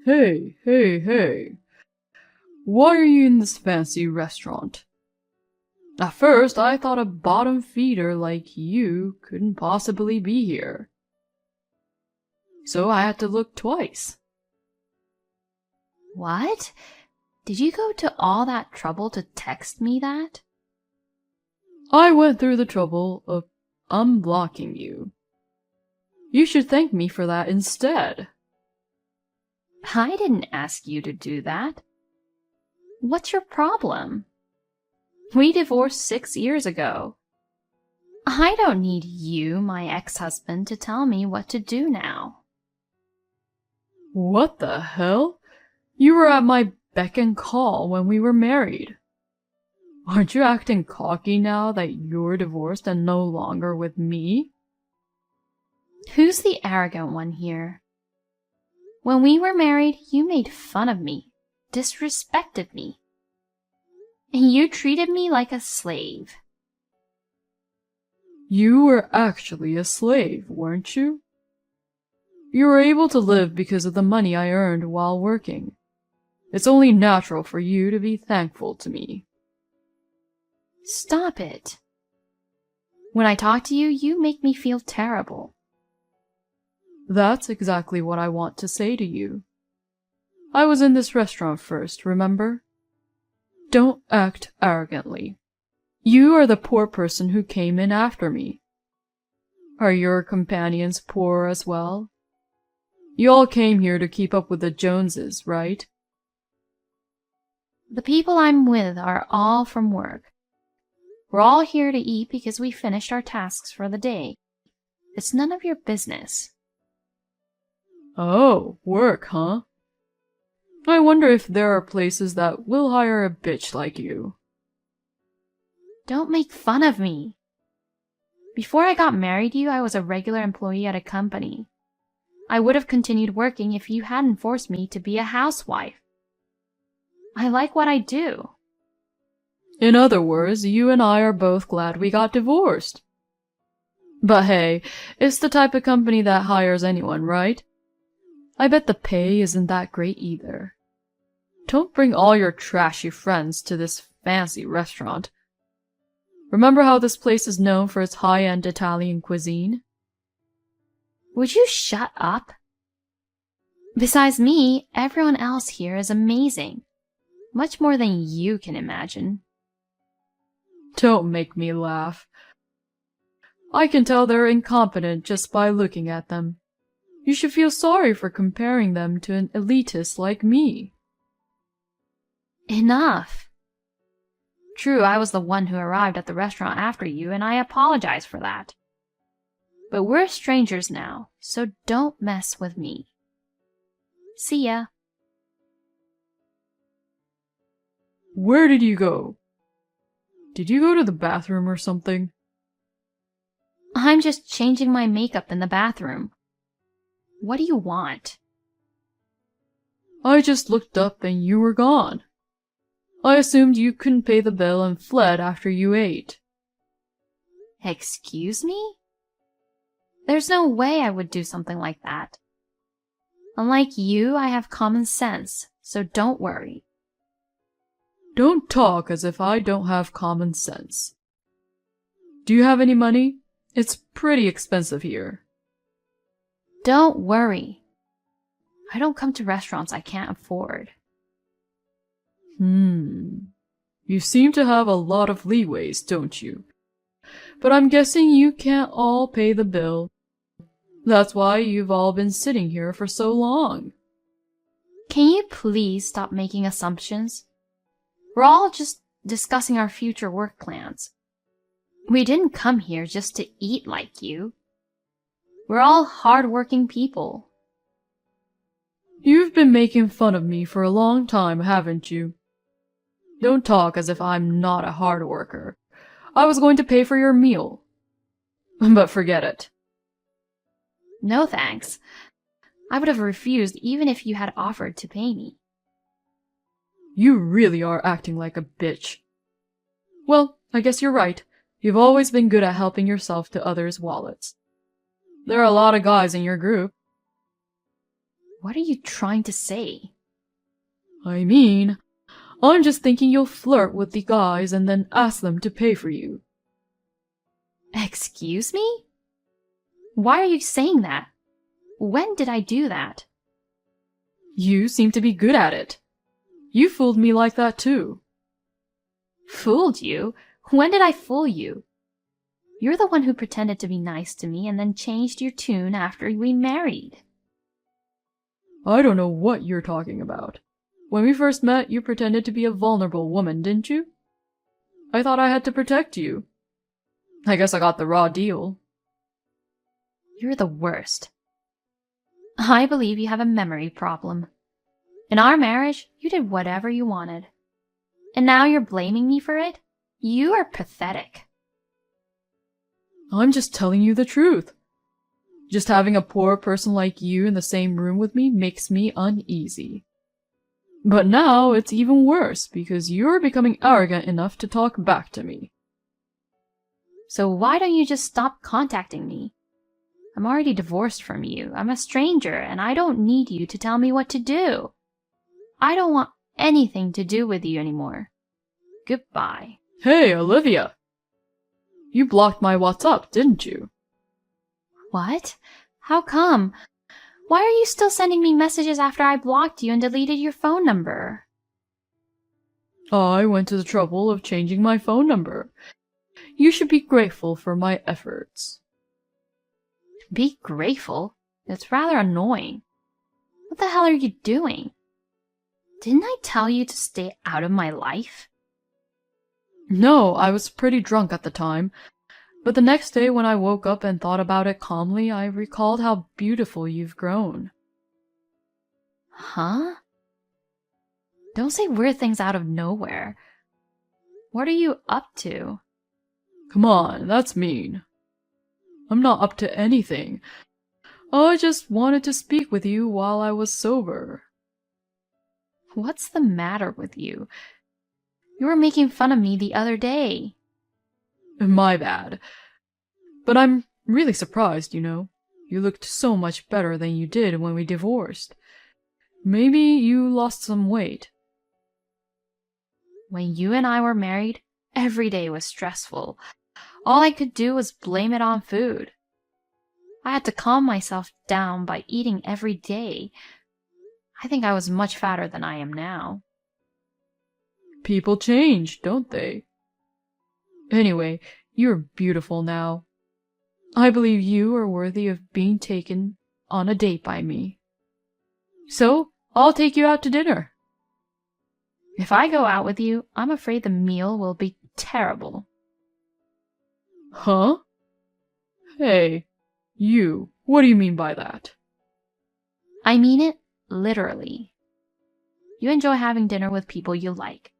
Hey, hey, hey. Why are you in this fancy restaurant? At first, I thought a bottom feeder like you couldn't possibly be here. So I had to look twice. What? Did you go to all that trouble to text me that? I went through the trouble of unblocking you. You should thank me for that instead. I didn't ask you to do that. What's your problem? We divorced 6 years ago. I don't need you, my ex-husband, to tell me what to do now. What the hell? You were at my beck and call when we were married. Aren't you acting cocky now that you're divorced and no longer with me? Who's the arrogant one here? When we were married, you made fun of me, disrespected me, and you treated me like a slave. You were actually a slave, weren't you? You were able to live because of the money I earned while working. It's only natural for you to be thankful to me. Stop it. When I talk to you, you make me feel terrible. That's exactly what I want to say to you. I was in this restaurant first, remember? Don't act arrogantly. You are the poor person who came in after me. Are your companions poor as well? You all came here to keep up with the Joneses, right? The people I'm with are all from work. We're all here to eat because we finished our tasks for the day. It's none of your business. Oh, work, huh? I wonder if there are places that will hire a bitch like you. Don't make fun of me. Before I got married to you, I was a regular employee at a company. I would have continued working if you hadn't forced me to be a housewife. I like what I do. In other words, you and I are both glad we got divorced. But hey, it's the type of company that hires anyone, right? I bet the pay isn't that great either. Don't bring all your trashy friends to this fancy restaurant. Remember how this place is known for its high-end Italian cuisine? Would you shut up? Besides me, everyone else here is amazing. Much more than you can imagine. Don't make me laugh. I can tell they're incompetent just by looking at them. You should feel sorry for comparing them to an elitist like me. Enough. True, I was the one who arrived at the restaurant after you, and I apologize for that. But we're strangers now, so don't mess with me. See ya. Where did you go? Did you go to the bathroom or something? I'm just changing my makeup in the bathroom. What do you want? I just looked up and you were gone. I assumed you couldn't pay the bill and fled after you ate. Excuse me? There's no way I would do something like that. Unlike you, I have common sense, so don't worry. Don't talk as if I don't have common sense. Do you have any money? It's pretty expensive here. Don't worry. I don't come to restaurants I can't afford. You seem to have a lot of leeways, don't you? But I'm guessing you can't all pay the bill. That's why you've all been sitting here for so long. Can you please stop making assumptions? We're all just discussing our future work plans. We didn't come here just to eat like you. We're all hard-working people. You've been making fun of me for a long time, haven't you? Don't talk as if I'm not a hard worker. I was going to pay for your meal. But forget it. No thanks. I would have refused even if you had offered to pay me. You really are acting like a bitch. Well, I guess you're right. You've always been good at helping yourself to others' wallets. There are a lot of guys in your group. What are you trying to say? I mean, I'm just thinking you'll flirt with the guys and then ask them to pay for you. Excuse me? Why are you saying that? When did I do that? You seem to be good at it. You fooled me like that too. Fooled you? When did I fool you? You're the one who pretended to be nice to me and then changed your tune after we married. I don't know what you're talking about. When we first met, you pretended to be a vulnerable woman, didn't you? I thought I had to protect you. I guess I got the raw deal. You're the worst. I believe you have a memory problem. In our marriage, you did whatever you wanted. And now you're blaming me for it? You are pathetic. I'm just telling you the truth. Just having a poor person like you in the same room with me makes me uneasy. But now it's even worse because you're becoming arrogant enough to talk back to me. So why don't you just stop contacting me? I'm already divorced from you. I'm a stranger, and I don't need you to tell me what to do. I don't want anything to do with you anymore. Goodbye. Hey, Olivia! You blocked my WhatsApp, didn't you? What? How come? Why are you still sending me messages after I blocked you and deleted your phone number? I went to the trouble of changing my phone number. You should be grateful for my efforts. Be grateful? It's rather annoying. What the hell are you doing? Didn't I tell you to stay out of my life? No, I was pretty drunk at the time. But the next day when I woke up and thought about it calmly, I recalled how beautiful you've grown. Huh? Don't say weird things out of nowhere. What are you up to? Come on, that's mean. I'm not up to anything. I just wanted to speak with you while I was sober. What's the matter with you? You were making fun of me the other day. My bad. But I'm really surprised, you know. You looked so much better than you did when we divorced. Maybe you lost some weight. When you and I were married, every day was stressful. All I could do was blame it on food. I had to calm myself down by eating every day. I think I was much fatter than I am now. People change, don't they? Anyway, you're beautiful now. I believe you are worthy of being taken on a date by me. So, I'll take you out to dinner. If I go out with you, I'm afraid the meal will be terrible. Huh? Hey, you, what do you mean by that? I mean it literally. You enjoy having dinner with people you like.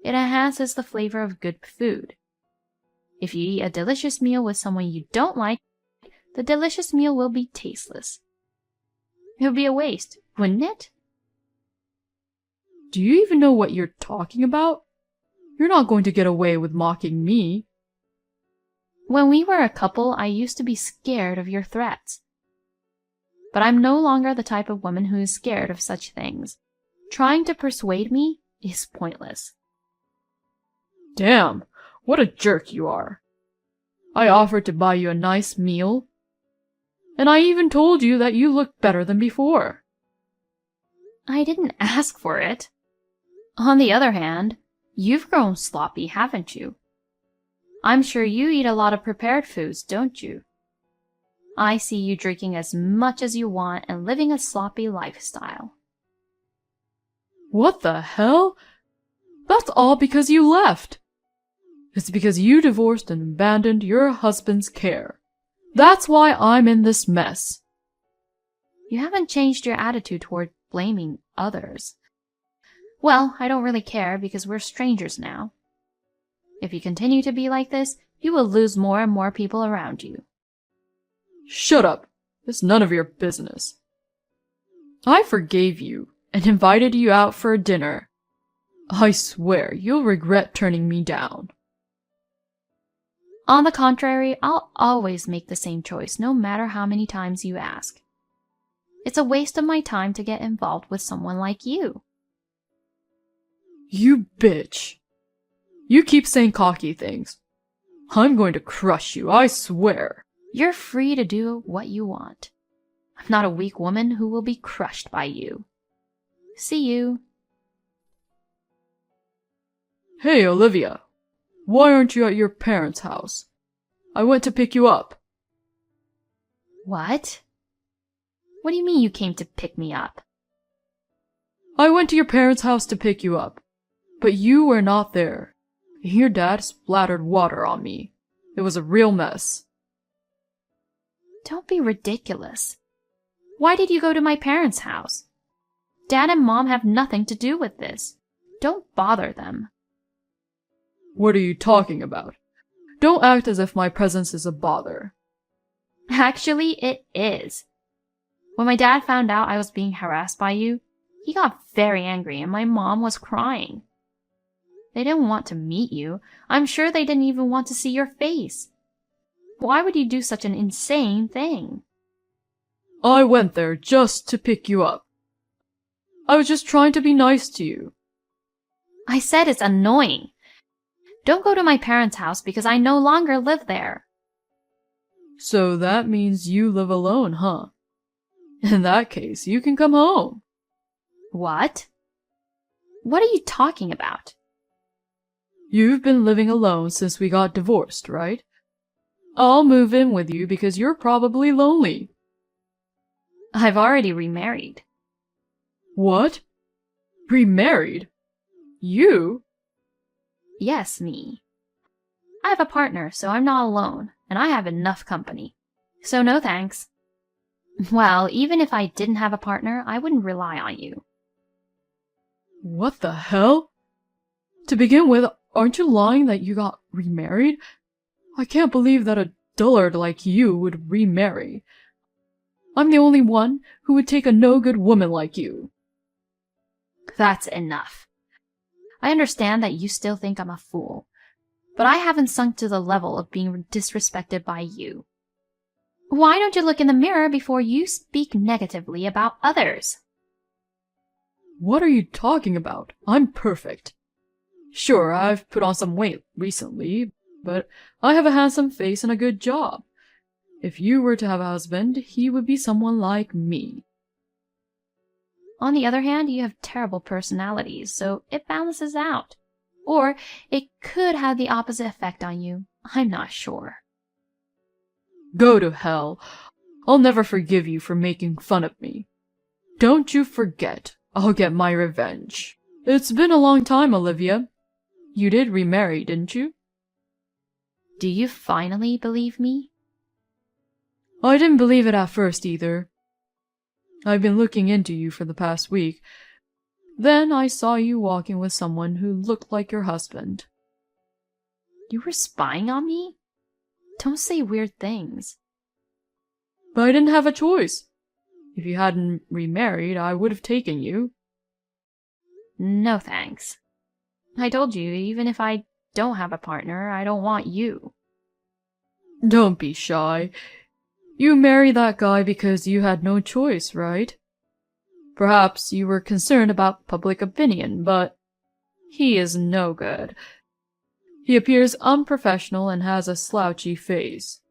It enhances the flavor of good food. If you eat a delicious meal with someone you don't like, the delicious meal will be tasteless. It would be a waste, wouldn't it? Do you even know what you're talking about? You're not going to get away with mocking me. When we were a couple, I used to be scared of your threats. But I'm no longer the type of woman who is scared of such things. Trying to persuade me is pointless. Damn, what a jerk you are. I offered to buy you a nice meal, and I even told you that you looked better than before. I didn't ask for it. On the other hand, you've grown sloppy, haven't you? I'm sure you eat a lot of prepared foods, don't you? I see you drinking as much as you want and living a sloppy lifestyle. What the hell? That's all because you left. It's because you divorced and abandoned your husband's care. That's why I'm in this mess. You haven't changed your attitude toward blaming others. Well, I don't really care because we're strangers now. If you continue to be like this, you will lose more and more people around you. Shut up. It's none of your business. I forgave you and invited you out for dinner. I swear you'll regret turning me down. On the contrary, I'll always make the same choice, no matter how many times you ask. It's a waste of my time to get involved with someone like you. You bitch. You keep saying cocky things. I'm going to crush you, I swear. You're free to do what you want. I'm not a weak woman who will be crushed by you. See you. Hey, Olivia. Why aren't you at your parents' house? I went to pick you up. What? What do you mean you came to pick me up? I went to your parents' house to pick you up, but you were not there. Your dad splattered water on me. It was a real mess. Don't be ridiculous. Why did you go to my parents' house? Dad and Mom have nothing to do with this. Don't bother them. What are you talking about? Don't act as if my presence is a bother. Actually, it is. When my dad found out I was being harassed by you, he got very angry and my mom was crying. They didn't want to meet you. I'm sure they didn't even want to see your face. Why would you do such an insane thing? I went there just to pick you up. I was just trying to be nice to you. I said it's annoying. Don't go to my parents' house because I no longer live there. So that means you live alone, huh? In that case, you can come home. What? What are you talking about? You've been living alone since we got divorced, right? I'll move in with you because you're probably lonely. I've already remarried. What? Remarried? You? Yes, me. I have a partner, so I'm not alone, and I have enough company. So no thanks. Well, even if I didn't have a partner, I wouldn't rely on you. What the hell? To begin with, aren't you lying that you got remarried? I can't believe that a dullard like you would remarry. I'm the only one who would take a no-good woman like you. That's enough. I understand that you still think I'm a fool, but I haven't sunk to the level of being disrespected by you. Why don't you look in the mirror before you speak negatively about others? What are you talking about? I'm perfect. Sure, I've put on some weight recently, but I have a handsome face and a good job. If you were to have a husband, he would be someone like me. On the other hand, you have terrible personalities, so it balances out. Or it could have the opposite effect on you. I'm not sure. Go to hell. I'll never forgive you for making fun of me. Don't you forget, I'll get my revenge. It's been a long time, Olivia. You did remarry, didn't you? Do you finally believe me? I didn't believe it at first either. I've been looking into you for the past week. Then I saw you walking with someone who looked like your husband. You were spying on me? Don't say weird things. But I didn't have a choice. If you hadn't remarried, I would have taken you. No thanks. I told you, even if I don't have a partner, I don't want you. Don't be shy. You married that guy because you had no choice, right? Perhaps you were concerned about public opinion, but he is no good. He appears unprofessional and has a slouchy face.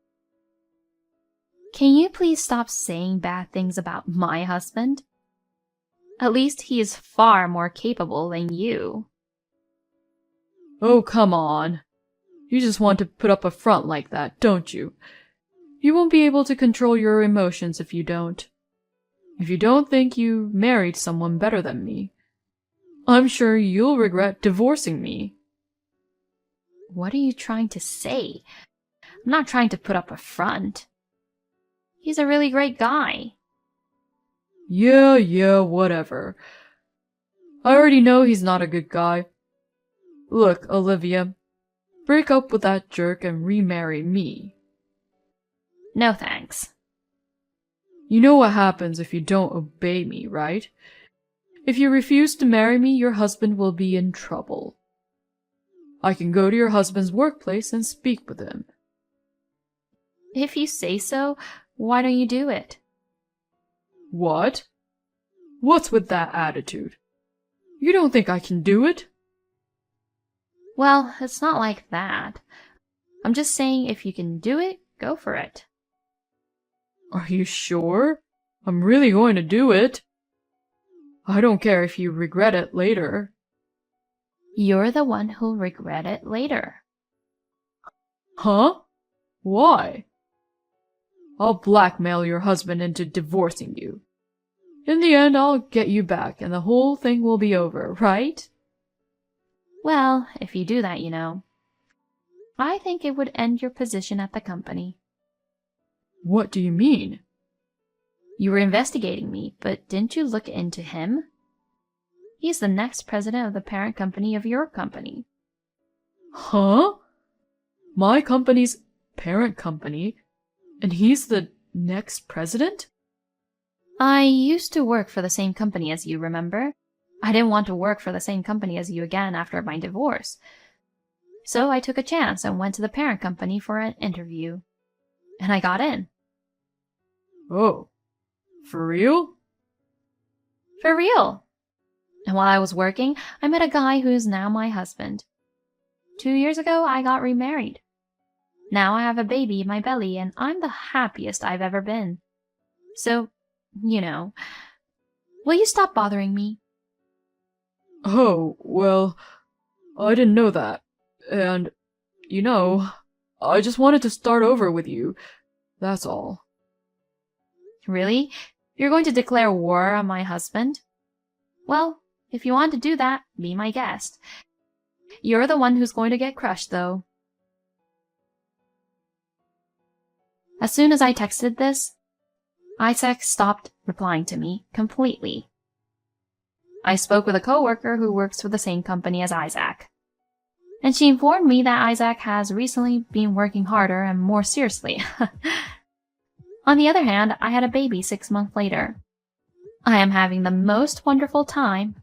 Can you please stop saying bad things about my husband? At least he is far more capable than you. Oh, come on. You just want to put up a front like that, don't you? You won't be able to control your emotions if you don't. If you don't think you married someone better than me, I'm sure you'll regret divorcing me. What are you trying to say? I'm not trying to put up a front. He's a really great guy. Yeah, whatever. I already know he's not a good guy. Look, Olivia, break up with that jerk and remarry me. No thanks. You know what happens if you don't obey me, right? If you refuse to marry me, your husband will be in trouble. I can go to your husband's workplace and speak with him. If you say so, why don't you do it? What? What's with that attitude? You don't think I can do it? Well, it's not like that. I'm just saying if you can do it, go for it. Are you sure? I'm really going to do it. I don't care if you regret it later. You're the one who'll regret it later. Huh? Why? I'll blackmail your husband into divorcing you. In the end, I'll get you back and the whole thing will be over, right? Well, if you do that, I think it would end your position at the company. What do you mean? You were investigating me, but didn't you look into him? He's the next president of the parent company of your company. Huh? My company's parent company? And he's the next president? I used to work for the same company as you, remember? I didn't want to work for the same company as you again after my divorce. So I took a chance and went to the parent company for an interview. And I got in. Oh, for real? For real. And while I was working, I met a guy who's now my husband. 2 years ago, I got remarried. Now I have a baby in my belly, and I'm the happiest I've ever been. So, will you stop bothering me? Oh, well, I didn't know that. And, I just wanted to start over with you. That's all. Really? You're going to declare war on my husband? Well, if you want to do that, be my guest. You're the one who's going to get crushed, though. As soon as I texted this, Isaac stopped replying to me completely. I spoke with a coworker who works for the same company as Isaac, and she informed me that Isaac has recently been working harder and more seriously. On the other hand, I had a baby 6 months later. I am having the most wonderful time